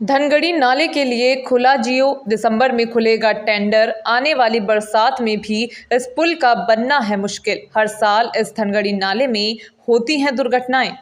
धनगढ़ी नाले के लिए खुला जियो। दिसंबर में खुलेगा टेंडर। आने वाली बरसात में भी इस पुल का बनना है मुश्किल। हर साल इस धनगढ़ी नाले में होती हैं दुर्घटनाएं।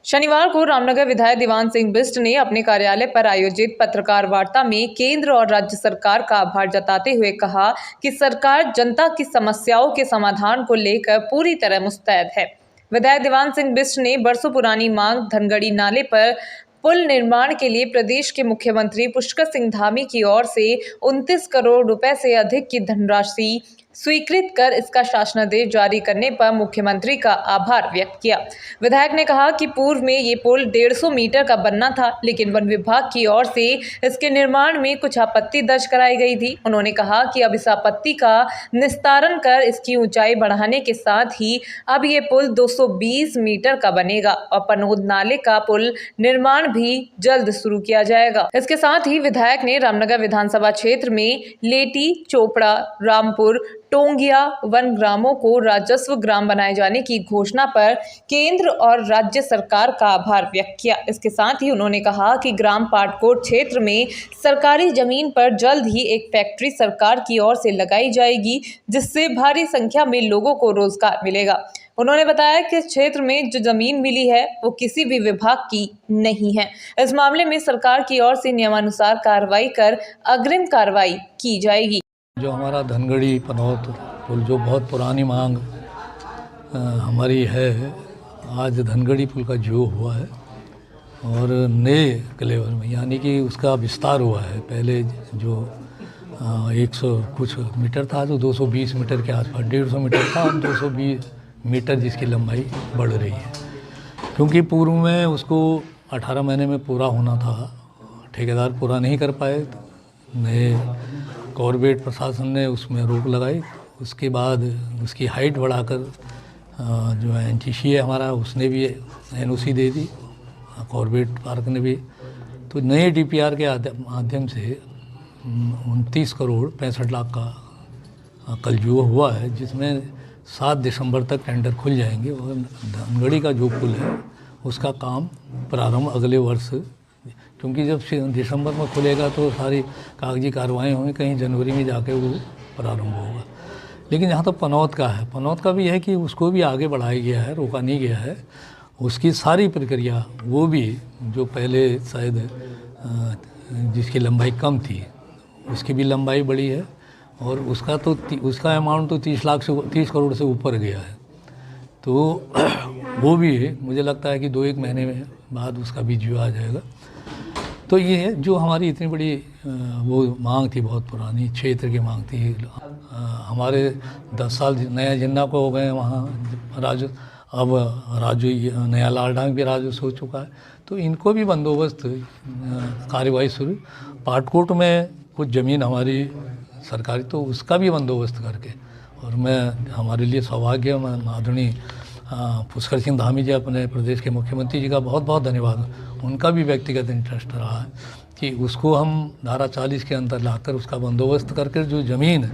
शनिवार को रामनगर विधायक दीवान सिंह बिष्ट ने अपने कार्यालय पर आयोजित पत्रकार वार्ता में केंद्र और राज्य सरकार का आभार जताते हुए कहा कि सरकार जनता की समस्याओं के समाधान को लेकर पूरी तरह मुस्तैद है। विधायक दीवान सिंह बिष्ट ने बरसों पुरानी मांग धनगढ़ी नाले पर पुल निर्माण के लिए प्रदेश के मुख्यमंत्री पुष्कर सिंह धामी की ओर से 29 करोड़ रुपए से अधिक की धनराशि स्वीकृत कर इसका शासनादेश जारी करने पर मुख्यमंत्री का आभार व्यक्त किया। विधायक ने कहा कि पूर्व में ये पुल 150 मीटर का बनना था, लेकिन वन विभाग की ओर से इसके निर्माण में कुछ आपत्ति दर्ज कराई गई थी। उन्होंने कहा कि अब इस आपत्ति का निस्तारण कर इसकी ऊंचाई बढ़ाने के साथ ही अब ये पुल 220 मीटर का बनेगा और पनोद नाले का पुल निर्माण भी जल्द शुरू किया जाएगा। इसके साथ ही विधायक ने रामनगर विधानसभा क्षेत्र में लेटी, चोपड़ा, रामपुर, टोंगिया वन ग्रामों को राजस्व ग्राम बनाए जाने की घोषणा पर केंद्र और राज्य सरकार का आभार व्यक्त किया। इसके साथ ही उन्होंने कहा कि ग्राम पाटकोट क्षेत्र में सरकारी जमीन पर जल्द ही एक फैक्ट्री सरकार की ओर से लगाई जाएगी, जिससे भारी संख्या में लोगों को रोजगार मिलेगा। उन्होंने बताया कि इस क्षेत्र में जो जमीन मिली है वो किसी भी विभाग की नहीं है। इस मामले में सरकार की ओर से नियमानुसार कार्रवाई कर अग्रिम कार्रवाई की जाएगी। जो हमारा धनगढ़ी पनौत पुल जो बहुत पुरानी मांग हमारी है, आज धनगढ़ी पुल का जो हुआ है और नए क्लेवर में, यानी कि उसका विस्तार हुआ है। पहले जो 100 कुछ मीटर था तो 220 मीटर के आसपास, 150 मीटर था, अब 220 मीटर जिसकी लंबाई बढ़ रही है। क्योंकि पूर्व में उसको 18 महीने में पूरा होना था, ठेकेदार पूरा नहीं कर पाए, नए कॉर्पोरेट प्रशासन ने उसमें रोक लगाई। उसके बाद उसकी हाइट बढ़ाकर जो एनटीसी है हमारा, उसने भी एनओसी दे दी, कॉर्पोरेट पार्क ने भी। तो नए डीपीआर के माध्यम से 29 करोड़ 65 लाख का कल जो हुआ है, जिसमें 7 दिसंबर तक टेंडर खुल जाएंगे और धनगढ़ी का जो पुल है उसका काम प्रारंभ अगले वर्ष, क्योंकि जब दिसंबर में खुलेगा तो सारी कागजी कार्रवाई होंगी, कहीं जनवरी में जाके वो प्रारंभ होगा। लेकिन जहाँ तक पनौत का है, पनौत का भी है कि उसको भी आगे बढ़ाया गया है, रोका नहीं गया है। उसकी सारी प्रक्रिया वो भी जो पहले शायद जिसकी लंबाई कम थी उसकी भी लंबाई बड़ी है और उसका तो उसका अमाउंट तो 30 करोड़ से ऊपर गया है। तो वो भी मुझे लगता है कि 2-1 महीने में बाद उसका भी जियो आ जाएगा। तो ये जो हमारी इतनी बड़ी वो मांग थी, बहुत पुरानी क्षेत्र की मांग थी। हमारे 10 साल नया जिन्ना को हो गए वहाँ राजू, अब राजू नया लालडांग भी राजस्व हो चुका है। तो इनको भी बंदोबस्त कार्यवाही शुरू। पाटकोट में कुछ ज़मीन हमारी सरकारी, तो उसका भी बंदोबस्त करके, और मैं हमारे लिए सौभाग्य, मैं आदरणीय पुष्कर सिंह धामी जी, अपने प्रदेश के मुख्यमंत्री जी का बहुत बहुत धन्यवाद। उनका भी व्यक्तिगत इंटरेस्ट रहा है कि उसको हम धारा 40 के अंदर लाकर उसका बंदोबस्त करके, जो ज़मीन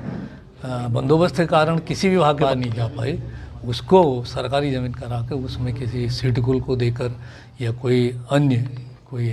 बंदोबस्त के कारण किसी विभाग के नहीं जा पाई, उसको सरकारी ज़मीन करा कर उसमें किसी सिडकुल को देकर या कोई अन्य कोई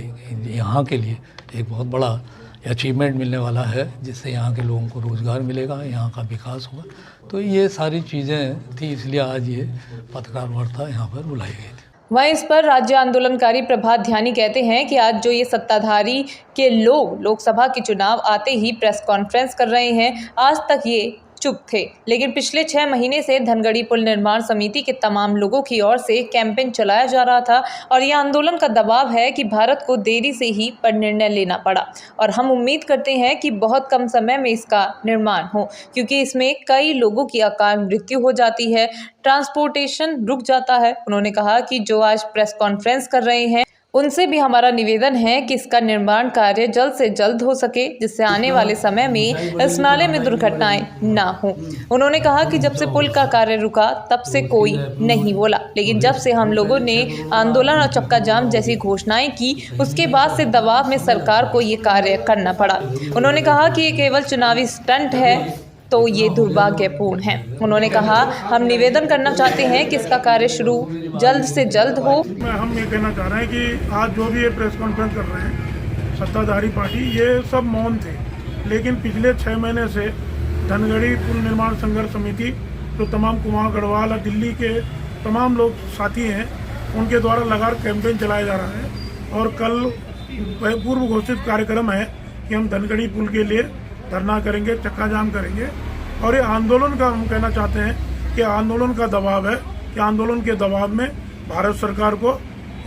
यहाँ के लिए एक बहुत बड़ा अचीवमेंट मिलने वाला है, जिससे यहाँ के लोगों को रोज़गार मिलेगा, यहाँ का विकास होगा। तो ये सारी चीज़ें थी, इसलिए आज ये पत्रकार वार्ता यहाँ पर बुलाई गई थी। वहीं इस पर राज्य आंदोलनकारी प्रभात ध्यानी कहते हैं कि आज जो ये सत्ताधारी के लोग लोकसभा के चुनाव आते ही प्रेस कॉन्फ्रेंस कर रहे हैं, आज तक ये चुप थे, लेकिन पिछले 6 महीने से धनगढ़ी पुल निर्माण समिति के तमाम लोगों की ओर से कैंपेन चलाया जा रहा था और यह आंदोलन का दबाव है कि भारत को देरी से ही पर निर्णय लेना पड़ा और हम उम्मीद करते हैं कि बहुत कम समय में इसका निर्माण हो, क्योंकि इसमें कई लोगों की अकाल मृत्यु हो जाती है, ट्रांसपोर्टेशन रुक जाता है। उन्होंने कहा कि जो आज प्रेस कॉन्फ्रेंस कर रहे हैं उनसे भी हमारा निवेदन है कि इसका निर्माण कार्य जल्द से जल्द हो सके, जिससे आने वाले समय में इस नाले में दुर्घटनाएं ना हो। उन्होंने कहा कि जब से पुल का कार्य रुका तब से कोई नहीं बोला, लेकिन जब से हम लोगों ने आंदोलन और चक्का जाम जैसी घोषणाएं की, उसके बाद से दबाव में सरकार को ये कार्य करना पड़ा। उन्होंने कहा कि ये केवल चुनावी स्टंट है, तो ये दुर्भाग्यपूर्ण है। उन्होंने कहा, हम निवेदन करना चाहते हैं कि इसका कार्य शुरू जल्द से जल्द हो। हम ये कहना चाह रहे हैं कि आज जो भी ये प्रेस कॉन्फ्रेंस कर रहे हैं, सत्ताधारी पार्टी ये सब मौन थे। लेकिन पिछले 6 महीने से धनगढ़ी पुल निर्माण संघर्ष समिति जो तमाम कुमाऊं गढ़वाल और दिल्ली के तमाम लोग साथी हैं उनके द्वारा लगातार कैंपेन चलाया जा रहा है। और कल पूर्व घोषित कार्यक्रम है कि हम धनगढ़ी पुल के लिए धरना करेंगे, चक्का जाम करेंगे। और ये आंदोलन का हम कहना चाहते हैं कि आंदोलन का दबाव है कि आंदोलन के दबाव में भारत सरकार को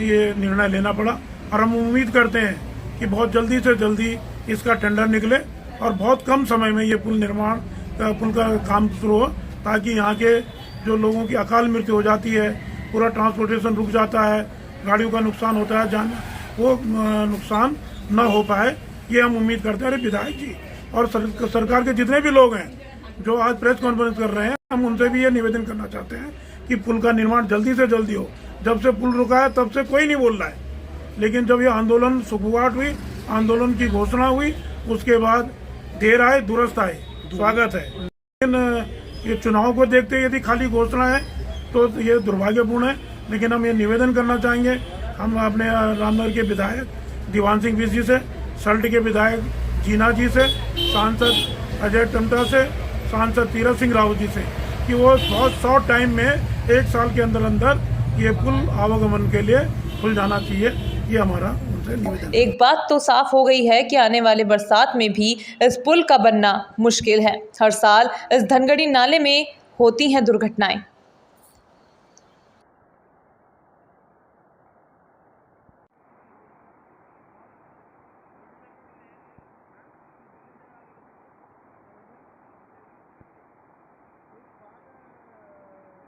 ये निर्णय लेना पड़ा। और हम उम्मीद करते हैं कि बहुत जल्दी से जल्दी इसका टेंडर निकले और बहुत कम समय में ये पुल निर्माण पुल का काम शुरू हो, ताकि यहाँ के जो लोगों की अकाल मृत्यु हो जाती है, पूरा ट्रांसपोर्टेशन रुक जाता है, गाड़ियों का नुकसान होता है, जान वो नुकसान न हो पाए, ये हम उम्मीद करते हैं। विधायक जी और सरकार के जितने भी लोग हैं जो आज प्रेस कॉन्फ्रेंस कर रहे हैं, हम उनसे भी ये निवेदन करना चाहते हैं कि पुल का निर्माण जल्दी से जल्दी हो। जब से पुल रुका है तब से कोई नहीं बोल रहा है, लेकिन जब ये आंदोलन शुरुआत हुई, आंदोलन की घोषणा हुई, उसके बाद देर आए दुरुस्त आए, स्वागत है। लेकिन ये चुनाव को देखते यदि खाली घोषणा है तो ये दुर्भाग्यपूर्ण है। लेकिन हम ये निवेदन करना चाहेंगे, हम अपने रामनगर के विधायक दीवान सिंह बिष्ट जी से, सल्ट के विधायक जीना जी से, सांसद अजय टमटा से, सांसद तीरथ सिंह रावत जी से, कि वो बहुत शॉर्ट टाइम में 1 साल के अंदर अंदर ये पुल आवागमन के लिए खुल जाना चाहिए। ये हमारा उनसे निवेदन। एक बात तो साफ हो गई है कि आने वाले बरसात में भी इस पुल का बनना मुश्किल है। हर साल इस धनगढ़ी नाले में होती हैं दुर्घटनाएं।